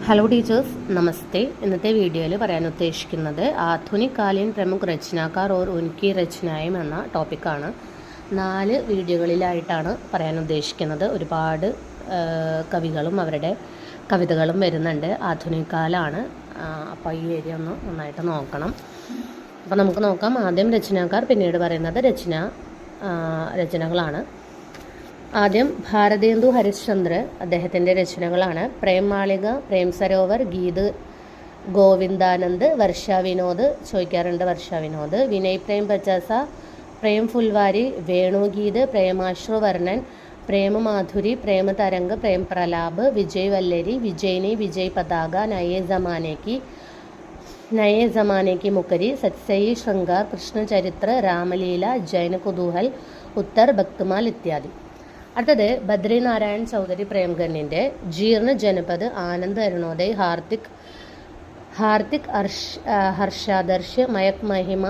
Hello teachers, നമസ്തേ. ഇന്നത്തെ വീഡിയോയിൽ പറയാൻ ഉദ്ദേശിക്കുന്നത് ആധുനികകാലീൻ പ്രമുഖ രചനാക്കാർ ഓർ ഉൻകി രചനായും എന്ന ടോപ്പിക്കാണ്. 4 വീഡിയോകളിലായിട്ടാണ് പറയാൻ ഉദ്ദേശിക്കുന്നത്. ഒരുപാട് കവികളും അവരുടെ കവിതകളും വരുന്നുണ്ട്. ആധുനികകാലാണ്. അപ്പോൾ ഈ ഏരിയ ഒന്ന് നന്നായിട്ട് നോക്കണം. അപ്പോൾ നമുക്ക് നോക്കാം. ആദ്യം രചനാക്കാർ, പിന്നീട് പറയുന്നത് രചനകളാണ്. ആദ്യം ഭാരതേന്ദു ഹരിശ്ചന്ദ്ര, അദ്ദേഹത്തിൻ്റെ രചനകളാണ്. പ്രേം മാളിക, പ്രേം സരോവർ, ഗീത് ഗോവിന്ദാനന്ദ്, വർഷ വിനോദ് ചോദിക്കാറുണ്ട്. വർഷ വിനോദ്, വിനയ് പ്രേം പച്ചാസ, പ്രേം ഫുൽവാരി, വേണുഗീത്, പ്രേമാശ്രു വർണ്ണൻ, പ്രേമ മാധുരി, പ്രേമ തരംഗ്, പ്രേം പ്രലാപ്, വിജയ് വല്ലരി, വിജയിനി, വിജയ് പതാക, നയേ ജമാനെ की मुकरी, सत्सई श्रृंगार, कृष्ण चरित्र, रामलीला, जैन कुतूहल, उत्तर भक्तमाल इत्यादि. അടുത്തത് ബദ്രിനാരായൺ ചൗധരി പ്രേംഗണിൻ്റെ ജീർണ ജനപദ്, ആനന്ദ് അരുണോദയ്, ഹാർദിക് ഹർഷാദർശ്, മയക് മഹിമ,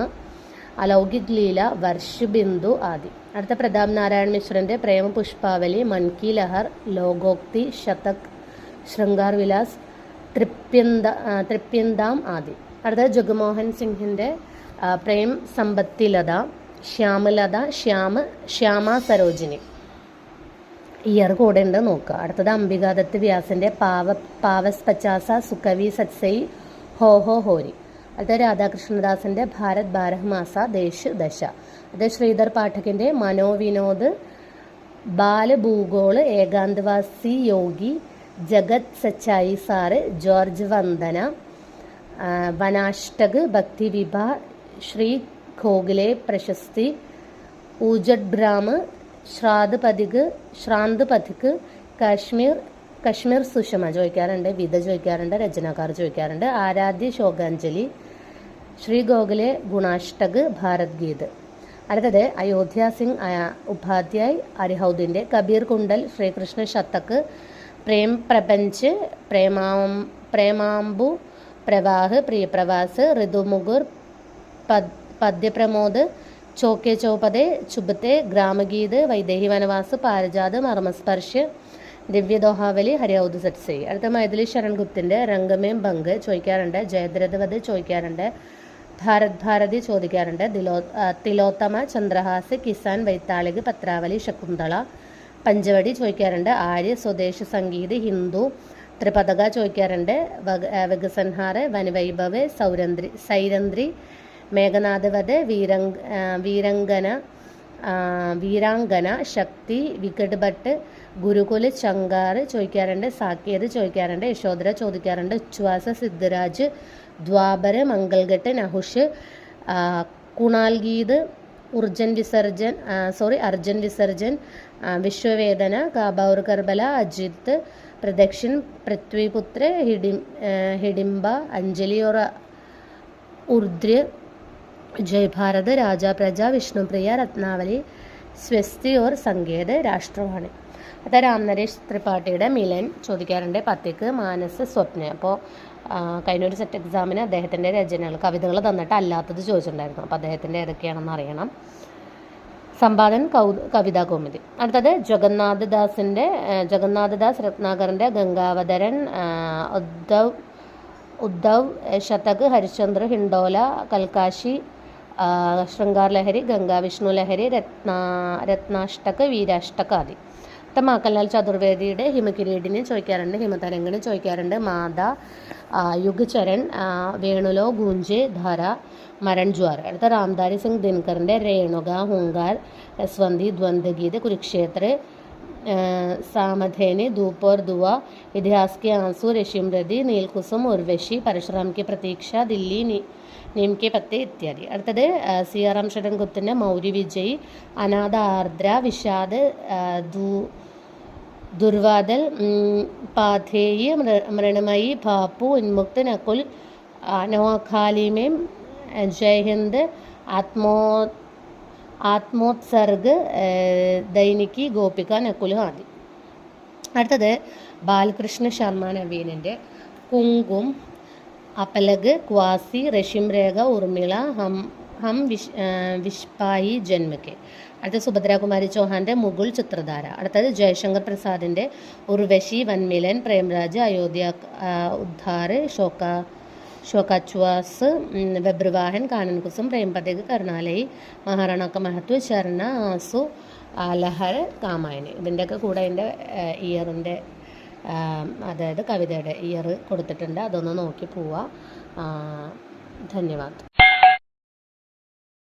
അലൗകിക് ലീല, വർഷ് ബിന്ദു ആദി. അടുത്ത പ്രതാപ് നാരായൺ മിശ്രൻ്റെ പ്രേമ പുഷ്പാവലി, മൻ കി ലഹർ, ലോകോക്തി, ശതക്, ശൃംഗാർ വിലാസ്, തൃപ്യന്താം ആദി. അടുത്ത ജഗമോഹൻ സിംഹിൻ്റെ പ്രേം സമ്പത്തിലത, ശ്യാമലത, ശ്യാമ സരോജിനി. ഇയർ കൂടെ ഉണ്ട് നോക്കുക. അടുത്തത് അംബികാദത്ത് വ്യാസിൻ്റെ പാവസ് പച്ചാസ, സുകവി സത്സൈ, ഹോ ഹോ ഹോരി. അടുത്തത് രാധാകൃഷ്ണദാസിൻ്റെ ഭാരത് ബാരഹ് മാസ, ദേശ് ദശ. അത് ശ്രീധർ പാഠകിൻ്റെ മനോവിനോദ്, ബാലഭൂഗോള്, ഏകാന്തവാസി യോഗി, ജഗത് സച്ചായി സാറ്, ജോർജ് വന്ദന, വനാഷ്ടക്, ഭക്തി വിഭ, ശ്രീ ഖോഗ്ലെ പ്രശസ്തി, ഊജഡ് ബ്രാഹ്മ, ശ്രാന്ത് പഥിക്, കശ്മീർ സുഷമ ചോദിക്കാറുണ്ട്. വിധ ചോദിക്കാറുണ്ട്. രചനാക്കാർ ചോദിക്കാറുണ്ട്. ആരാധ്യ ശോകാഞ്ജലി, ശ്രീ ഗോഖലെ ഗുണാഷ്ടക്, ഭാരത് ഗീത്. അടുത്തത് അയോധ്യ സിംഗ് ഉപാധ്യായ് അരിഹൗദിൻ്റെ കബീർ കുണ്ടൽ, ശ്രീകൃഷ്ണ ശതക്, പ്രേം പ്രപഞ്ച്, പ്രേമാംബു പ്രവാഹ്, പ്രിയപ്രവാസ്, ഋതുമുകുർ, പദ്യപ്രമോദ്, ചോക്കെ ചോപതെ, ചുബത്തെ, ഗ്രാമഗീത്, വൈദേഹി വനവാസ്, പാരജാത്, മർമ്മസ്പർശ്, ദിവ്യദോഹാവലി, ഹരിഹൗദ് സത്സൈ. അടുത്ത മൈഥിലി ശരൺ ഗുപ്തിൻ്റെ രംഗമേം ഭംഗ് ചോദിക്കാറുണ്ട്. ജയദ്രഥവത് ചോദിക്കാറുണ്ട്. ഭാരതി ചോദിക്കാറുണ്ട്. തിലോത്തമ, ചന്ദ്രഹാസ്, കിസാൻ, വൈത്താളിക്, പത്രാവലി, ശകുന്തള, പഞ്ചവടി ചോദിക്കാറുണ്ട്. ആര്യ, സ്വദേശ സംഗീത്, ഹിന്ദു, ത്രിപതക ചോദിക്കാറുണ്ട്. വികസൻഹാർ, വനവൈഭവ്, സൈരന്ദ്രി, മേഘനാഥവത്, വീരാംഗന, ശക്തി, വികട് ഭട്ട്, ഗുരുകുല്, ചങ്കാർ ചോദിക്കാറുണ്ട്. സാക്കേത് ചോദിക്കാറുണ്ട്. യശോധര ചോദിക്കാറുണ്ട്. ഉച്ഛ്വാസ, സിദ്ധരാജ്, ദ്വാപര, മംഗൾഘട്ട്, നഹുഷ്, കുണാൽ ഗീത്, അർജൻ വിസർജൻ, വിശ്വവേദന, കാബാർ കർബല, അജിത്, പ്രദക്ഷിൺ, പൃഥ്വിപുത്ര, ഹിഡിംബ, അഞ്ജലി और ഉർദ്ര, ജയ് ഭാരത്, രാജാ പ്രജ, വിഷ്ണുപ്രിയ, രത്നാവലി, സ്വസ്തി और സങ്കേത്, രാഷ്ട്രവാണി. അത് രാംനരേഷ് ത്രിപാഠിയുടെ മിലൻ ചോദിക്കാറുണ്ട്. പത്തിക്ക്, മാനസ്, സ്വപ്ന. അപ്പോൾ കഴിഞ്ഞൊരു സെറ്റ് എക്സാമിന് അദ്ദേഹത്തിൻ്റെ രചനകൾ, കവിതകൾ തന്നിട്ട് അല്ലാത്തത് ചോദിച്ചിട്ടുണ്ടായിരുന്നു. അപ്പോൾ അദ്ദേഹത്തിൻ്റെ ഏതൊക്കെയാണെന്ന് അറിയണം. സമ്പാദൻ കവിതാ കൗമുദി. അടുത്തത് ജഗന്നാഥ് ദാസ് രത്നാകറിൻ്റെ ഗംഗാവതരൻ, ഉദ്ധവ് ശതക്, ഹരിശ്ചന്ദ്ര, ഹിണ്ടോല, കൽക്കാശി, ശൃംഗാർ ലഹരി, ഗംഗാ വിഷ്ണു ലഹരി, രത്നാഷ്ടക്, വീരാഷ്ടക് ആദി. മാക്കൻലാൽ ചതുർവേദിയുടെ ഹിമകിരീടിനെ ചോദിക്കാറുണ്ട്. ഹിമതരംഗിണി ചോദിക്കാറുണ്ട്. മാത, യുഗ് ചരൺ, വേണുലോ, ഗൂഞ്ചെ, ധര, മരൺ ജ്വാർ. അടുത്ത രാംധാരി സിംഗ് ദിനകറിൻ്റെ രേണുക, ഹുങ്കാർ, സ്വന്തി, ദ്വന്ദ്ഗീത്, കുരുക്ഷേത്ര, सामधेने, धूप और दुआ, इतिहास के आंसू, रेशिमरदी, नीलकुसुम, उर्वशी, परशुराम की प्रतीक्षा, दिल्ली, नीम के पत्ते इत्यादि. അടുത്തത് സിയാറാം ശരൺ ഗുപ്തൻ്റെ മൗര്യ വിജയ്, അനാഥ, ആർദ്ര, വിഷാദ്, ദുർവാദൽ, പാഥേയ്, മൃണമയി, ഭാപ്പു, ഉന്മുക്ത്, നകുൽ, നോഖാലിമേം, ജയ്ഹിന്ദ്, ആത്മോത്സർഗ്, ദൈനിക്കി, ഗോപിക, നകുൽ ആദി. അടുത്തത് ബാലകൃഷ്ണ ശർമ്മ നവീനിൻ്റെ കുങ്കും, അപലഗ്, ക്വാസി, റഷിം രേഖ, ഉർമിള, വിഷ്പായി ജന്മക്കെ. അടുത്ത സുഭദ്രാകുമാരി ചൗഹാൻ്റെ മുഗുൾ ചിത്രധാര. അടുത്തത് ജയശങ്കർ പ്രസാദിൻ്റെ ഉർവശി, വൻമിലൻ, പ്രേംരാജ്, അയോധ്യ ഉദ്ധാർ, शोकाच्वास, बब्रवाहन, कानन कुसुम, प्रेम पथिक, करुणालയി, മഹാറാണ का महत्व, ശരണ, ആസു, ലഹര, കാമായനി. ഇതിൻ്റെയൊക്കെ കൂടെ അതിൻ്റെ ഇയറിൻ്റെ അതായത് കവിതയുടെ ഇയർ കൊടുത്തിട്ടുണ്ട്. അതൊന്ന് നോക്കി പോവുക. ധന്യവാദ്.